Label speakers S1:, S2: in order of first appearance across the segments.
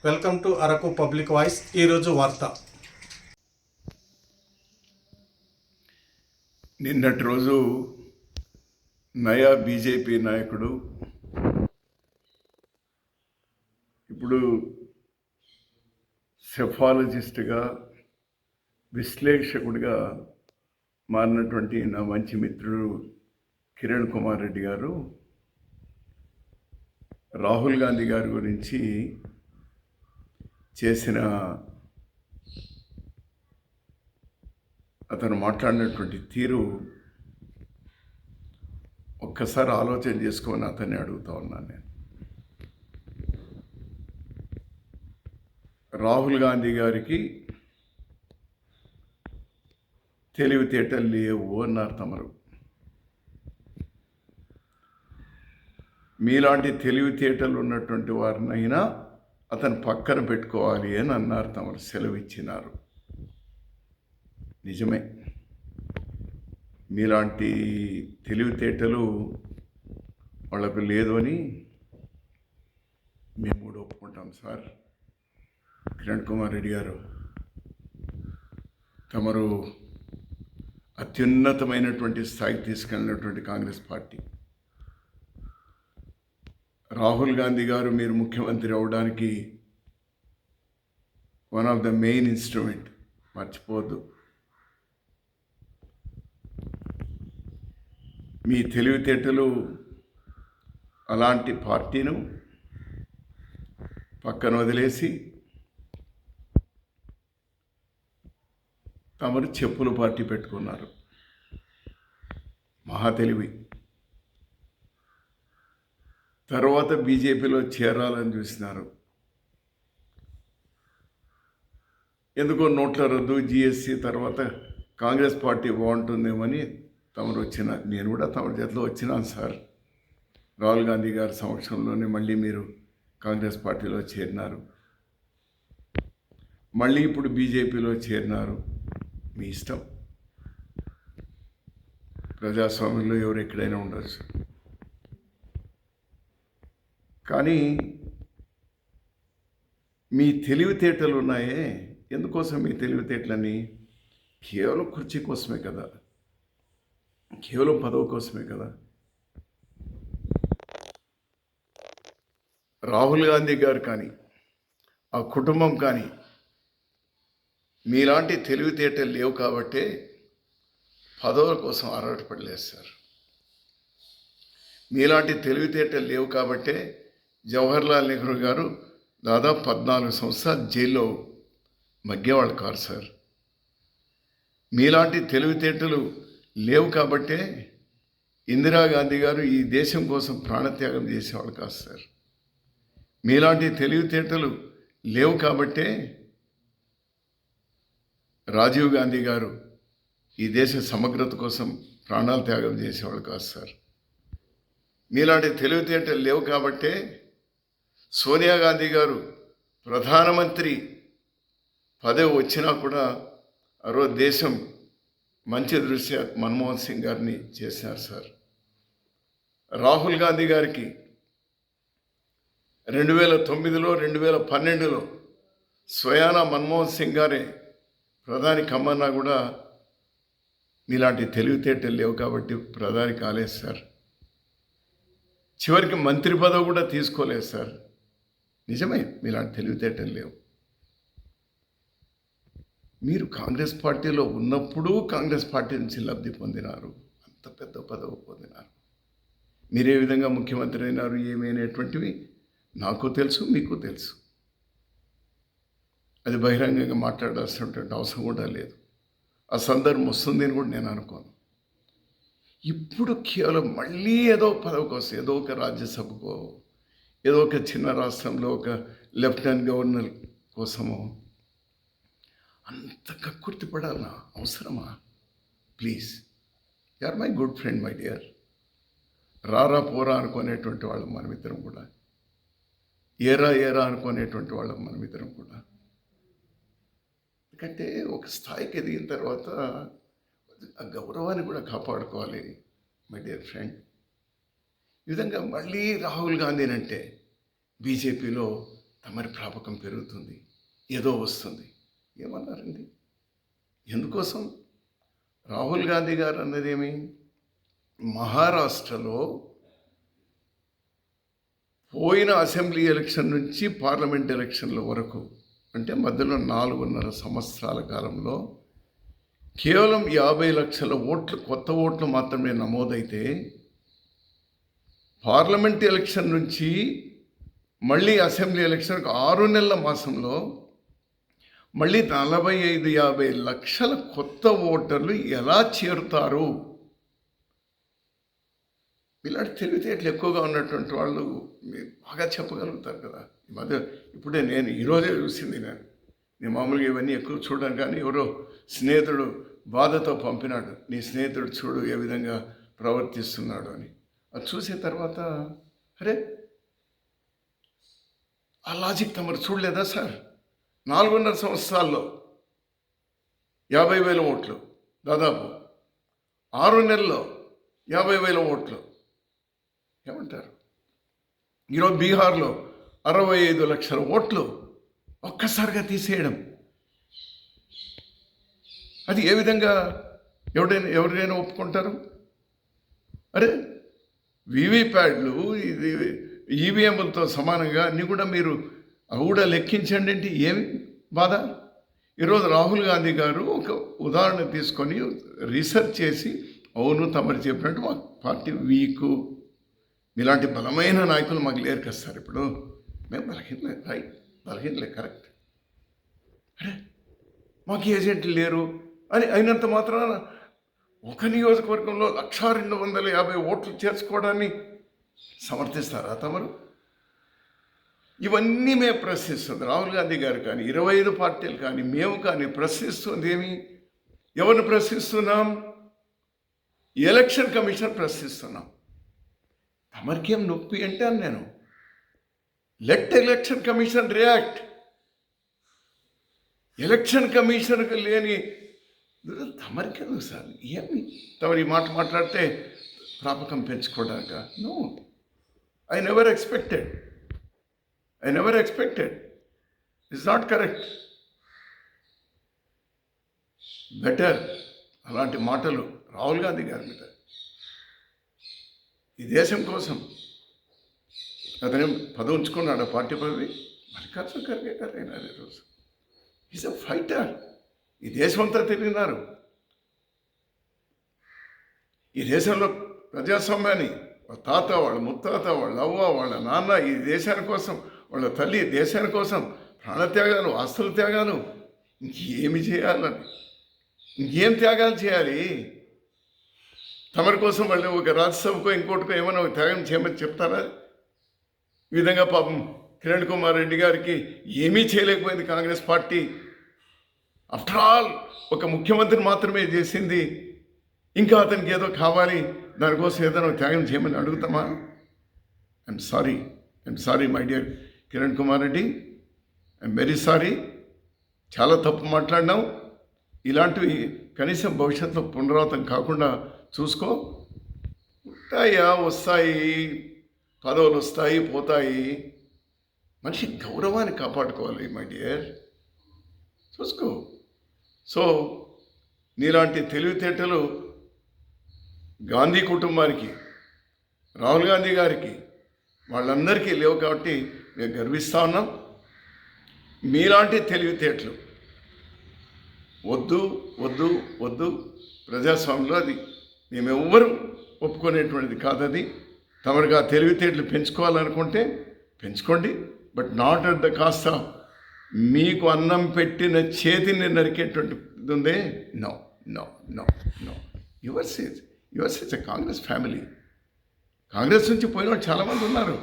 S1: Welcome to Araku public voice. ఈరోజు వార్త.
S2: నిన్నటి రోజు నయా బీజేపీ నాయకుడు ఇప్పుడు సెఫాలజిస్ట్గా విశ్లేషకుడిగా మారినటువంటి నా మంచి మిత్రుడు కిరణ్ కుమార్ రెడ్డి గారు రాహుల్ గాంధీ గారి గురించి చేసిన అతను మాట్లాడినటువంటి తీరు ఒక్కసారి ఆలోచన చేసుకొని అతన్ని అడుగుతా ఉన్నాను నేను. రాహుల్ గాంధీ గారికి తెలివితేటలు లేవు అన్నారు తమరు. మీలాంటి తెలివితేటలు ఉన్నటువంటి వారినైనా అతను పక్కన పెట్టుకోవాలి అని అన్నారు తమరు, సెలవు ఇచ్చినారు. నిజమే, మీలాంటి తెలివితేటలు వాళ్ళకు లేదు అని మేము కూడా ఒప్పుకుంటాం సార్. కిరణ్ కుమార్ రెడ్డి గారు, తమరు అత్యున్నతమైనటువంటి స్థాయికి తీసుకెళ్ళినటువంటి కాంగ్రెస్ పార్టీ, రాహుల్ గాంధీ గారు మీరు ముఖ్యమంత్రి అవ్వడానికి one of the main instrument, మర్చిపోవద్దు. మీ తెలివితేటలు అలాంటి పార్టీను పక్కన వదిలేసి తమరు చెప్పుల పార్టీ పెట్టుకున్నారు. మహా తెలివి. తర్వాత బీజేపీలో చేరాలని చూసినారు. ఎందుకో నోట్ల రద్దు, జిఎస్టీ తర్వాత కాంగ్రెస్ పార్టీ బాగుంటుందేమని తమరు వచ్చిన, నేను కూడా తమరి చేతిలో వచ్చినాను సార్. రాహుల్ గాంధీ గారి సమక్షంలోనే మళ్ళీ మీరు కాంగ్రెస్ పార్టీలో చేరినారు. మళ్ళీ ఇప్పుడు బీజేపీలో చేరినారు. మీ ఇష్టం. ప్రజాస్వామ్యంలో ఎవరు ఎక్కడైనా ఉండొచ్చు. కానీ మీ తెలివితేటలు ఉన్నాయే, ఎందుకోసం మీ తెలివితేటలని? కేవలం కుర్చీ కోసమే కదా, కేవలం పదవి కోసమే కదా. రాహుల్ గాంధీ గారు కానీ ఆ కుటుంబం కానీ మీలాంటి తెలివితేటలు లేవు కాబట్టే పదవుల కోసం ఆరాటపడలేదు సార్. మీలాంటి తెలివితేటలు లేవు కాబట్టే జవహర్లాల్ నెహ్రూ గారు దాదాపు 14 సంవత్సరాలు జైల్లో మగ్గేవాళ్ళు కాదు సార్. మీలాంటి తెలివితేటలు లేవు కాబట్టే ఇందిరాగాంధీ గారు ఈ దేశం కోసం ప్రాణత్యాగం చేసేవాళ్ళు కాదు సార్. మీలాంటి తెలివితేటలు లేవు కాబట్టే రాజీవ్ గాంధీ గారు ఈ దేశ సమగ్రత కోసం ప్రాణాలు త్యాగం చేసేవాళ్ళు కాదు సార్. మీలాంటి తెలివితేటలు లేవు కాబట్టే సోనియా గాంధీ గారు ప్రధానమంత్రి పదవి వచ్చినా కూడా ఆ రోజు దేశం మంచి దృష్ట్యా మన్మోహన్ సింగ్ గారిని చేసినారు సార్. రాహుల్ గాంధీ గారికి 2009లో 2012లో స్వయాన మన్మోహన్ సింగ్ గారే ప్రధాని కమ్మన్నా కూడా మీలాంటి తెలివితేటలు లేవు కాబట్టి ప్రధాని కాలేదు సార్. చివరికి మంత్రి పదవి కూడా తీసుకోలేదు సార్. నిజమే, మీలాంటి తెలివితేటలు లేవు. మీరు కాంగ్రెస్ పార్టీలో ఉన్నప్పుడు కాంగ్రెస్ పార్టీ నుంచి లబ్ధి పొందినారు, అంత పెద్ద పదవి పొందినారు. మీరే విధంగా ముఖ్యమంత్రి అయినారు ఏమైనటువంటివి నాకు తెలుసు, మీకు తెలుసు. అది బహిరంగంగా మాట్లాడాల్సినటువంటి అవసరం కూడా లేదు. ఆ సందర్భం వస్తుంది అని కూడా నేను అనుకోను. ఇప్పుడు కేవలం మళ్ళీ ఏదో పదవి కోసం, ఏదో ఒక రాజ్యసభకో, ఏదో ఒక చిన్న రాష్ట్రంలో ఒక లెఫ్టినెంట్ గవర్నర్ కోసమో అంత కక్కుర్తి పడాలనా? అవసరమా? Please, you are my good friend my dear. రారా పోరా అనుకునేటువంటి వాళ్ళం మనమిద్దరం కూడా, ఏరా ఏరా అనుకునేటువంటి వాళ్ళం మనమిద్దరం కూడా. ఎందుకంటే ఒక స్థాయికి ఎదిగిన తర్వాత ఆ గౌరవాన్ని కూడా కాపాడుకోవాలి మై డియర్ ఫ్రెండ్. ఈ విధంగా మళ్ళీ రాహుల్ గాంధీని అంటే బీజేపీలో తమరి ప్రాపకం పెరుగుతుంది, ఏదో వస్తుంది. ఏమన్నారండి? ఎందుకోసం? రాహుల్ గాంధీ గారు అన్నదేమి? మహారాష్ట్రలో పోయిన అసెంబ్లీ ఎలక్షన్ నుంచి పార్లమెంట్ ఎలక్షన్ల వరకు, అంటే మధ్యలో 4.5 సంవత్సరాల కాలంలో కేవలం 50 లక్షల ఓట్లు, కొత్త ఓట్లు మాత్రమే నమోదైతే, పార్లమెంట్ ఎలక్షన్ నుంచి మళ్ళీ అసెంబ్లీ ఎలక్షన్కి 6 నెలల మాసంలో మళ్ళీ 45-50 లక్షల కొత్త ఓటర్లు ఎలా చేరుతారు? ఇలాంటి తెలివితేటలు ఎక్కువగా ఉన్నటువంటి వాళ్ళు మీరు బాగా చెప్పగలుగుతారు కదా. ఈ మధ్య ఇప్పుడే నేను ఈరోజే చూసింది, నేను మామూలుగా ఇవన్నీ ఎక్కువ చూడడం, కానీ ఎవరో స్నేహితుడు బాధతో పంపినాడు, నీ స్నేహితుడు చూడు ఏ విధంగా ప్రవర్తిస్తున్నాడు అని. అది చూసిన తర్వాత అరే, ఆ లాజిక్ తమరు చూడలేదా సార్? 4.5 సంవత్సరాల్లో 50,000 ఓట్లు, దాదాపు 6 నెలల్లో 50,000 ఓట్లు. ఏమంటారు? ఈరోజు బీహార్లో 65 లక్షల ఓట్లు ఒక్కసారిగా తీసేయడం, అది ఏ విధంగా ఎవరైనా ఒప్పుకుంటారు? అరే, వీవీప్యాడ్లు ఇది ఈవీఎంలతో సమానంగా అన్నీ కూడా మీరు అవి కూడా లెక్కించండి అంటే ఏమి బాధ? ఈరోజు రాహుల్ గాంధీ గారు ఒక ఉదాహరణ తీసుకొని రీసెర్చ్ చేసి, అవును తమరు చెప్పినట్టు మా పార్టీ వీకు, మీలాంటి బలమైన నాయకులు మాకు లేరు కదా సార్, ఇప్పుడు మేము బలహీనలే, రైట్, బలహీనలే, కరెక్ట్. అరే, మాకు ఏజెంట్లు లేరు అని అయినంత మాత్రాన ఒక నియోజకవర్గంలో 1,250 ఓట్లు చేర్చుకోవడాన్ని సమర్థిస్తారా తమరు? ఇవన్నీ మేము ప్రశ్నిస్తుంది రాహుల్ గాంధీ గారు కానీ 25 పార్టీలు కానీ మేము కానీ ప్రశ్నిస్తుంది ఏమి? ఎవరిని ప్రశ్నిస్తున్నాం? ఎలక్షన్ కమిషన్ ప్రశ్నిస్తున్నాం. తమరికేం నొప్పి అంటే అని నేను, let election commission react. Election కమిషన్కి లేని తమరికెందుకు సార్? ఏమి తమరు ఈ మాట మాట్లాడితే ప్రాపకం పెంచుకోవడాక? No, I never expected. It's not correct. Better అలాంటి మాటలు రాహుల్ గాంధీ గారి మీద. ఈ దేశం కోసం అతనే పదవి ఉంచుకున్నాడు, పార్టీ పదవి. మల్లికార్జున ఖర్గే గారు అయినారు ఈరోజు. Is a fighter. ఈ దేశం అంతా తిరిగినారు. ఈ దేశంలో ప్రజాస్వామ్యాన్ని వాళ్ళ తాత, వాళ్ళ ముత్తాత, వాళ్ళ అవ్వ, వాళ్ళ నాన్న ఈ దేశాని కోసం, వాళ్ళ తల్లి దేశాని కోసం ప్రాణత్యాగాలు, ఆస్తుల త్యాగాలు, ఇంకేమి చేయాలని, ఇంకేం త్యాగాలు చేయాలి? తమరి కోసం వాళ్ళు ఒక రాజ్యసభకో ఇంకోటికో ఏమైనా ఒక త్యాగం చేయమని చెప్తారా? ఈ విధంగా పాపం కిరణ్ కుమార్ రెడ్డి గారికి ఏమీ చేయలేకపోయింది కాంగ్రెస్ పార్టీ. ఆఫ్టర్ ఆల్ ఒక ముఖ్యమంత్రిని మాత్రమే చేసింది. ఇంకా అతనికి ఏదో కావాలి, దానికోసం ఏదైనా త్యాగం చేయమని అడుగుతామా? I'm sorry my dear Kiran Kumar Reddy, I'm very sorry. చాలా తప్పు మాట్లాడినాం. ఇలాంటివి కనీసం భవిష్యత్తులో పునరావృతం కాకుండా చూసుకో. వస్తాయి, పదవులు వస్తాయి, పోతాయి. మనిషి గౌరవాన్ని కాపాడుకోవాలి మై డియర్, చూసుకో. సో నీలాంటి తెలివితేటలు గాంధీ కుటుంబానికి, రాహుల్ గాంధీ గారికి, వాళ్ళందరికీ లేవు కాబట్టి మేము గర్విస్తూ ఉన్నాం. మీలాంటి తెలివితేటలు వద్దు వద్దు వద్దు. ప్రజాస్వామ్యంలో అది మేమెవ్వరూ ఒప్పుకునేటువంటిది కాదది. తమరుగా తెలివితేటలు పెంచుకోవాలనుకుంటే పెంచుకోండి, but not at the cost of మీకు అన్నం పెట్టిన చేతిని నరికేటువంటిది ఉందే. No no no no. Yours is a Congress family. Congress నుంచి పోయిన వాళ్ళు చాలామంది ఉన్నారు.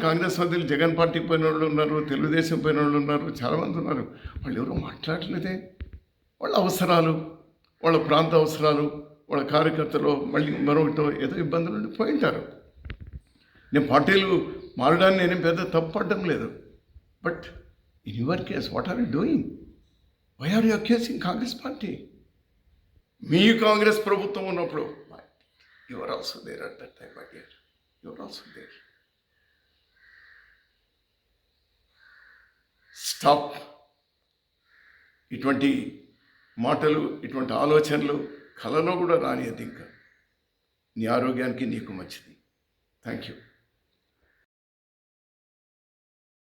S2: కాంగ్రెస్ సభ్యులు జగన్ పార్టీకి పోయిన వాళ్ళు ఉన్నారు, తెలుగుదేశం పోయిన వాళ్ళు ఉన్నారు, చాలామంది ఉన్నారు. వాళ్ళు ఎవరూ మాట్లాడలేదే. వాళ్ళ అవసరాలు, వాళ్ళ ప్రాంత అవసరాలు, వాళ్ళ కార్యకర్తలు మళ్ళీ మరొకటో ఏదో ఇబ్బందులు ఉండి పోయింటారు. నేను పార్టీలు మారడాన్ని నేనేం పెద్ద తప్పడం లేదు. But in your case what are you doing? Why are you accusing Congress party? మీ కాంగ్రెస్ ప్రభుత్వం ఉన్నప్పుడు your also there at that time. Your also there. Stop. ఇటువంటి మాటలు, ఇటువంటి ఆలోచనలు కలలో కూడా రానియద్దు ఇంకా. నీ ఆరోగ్యానికి నీకు మంచిది. Thank you.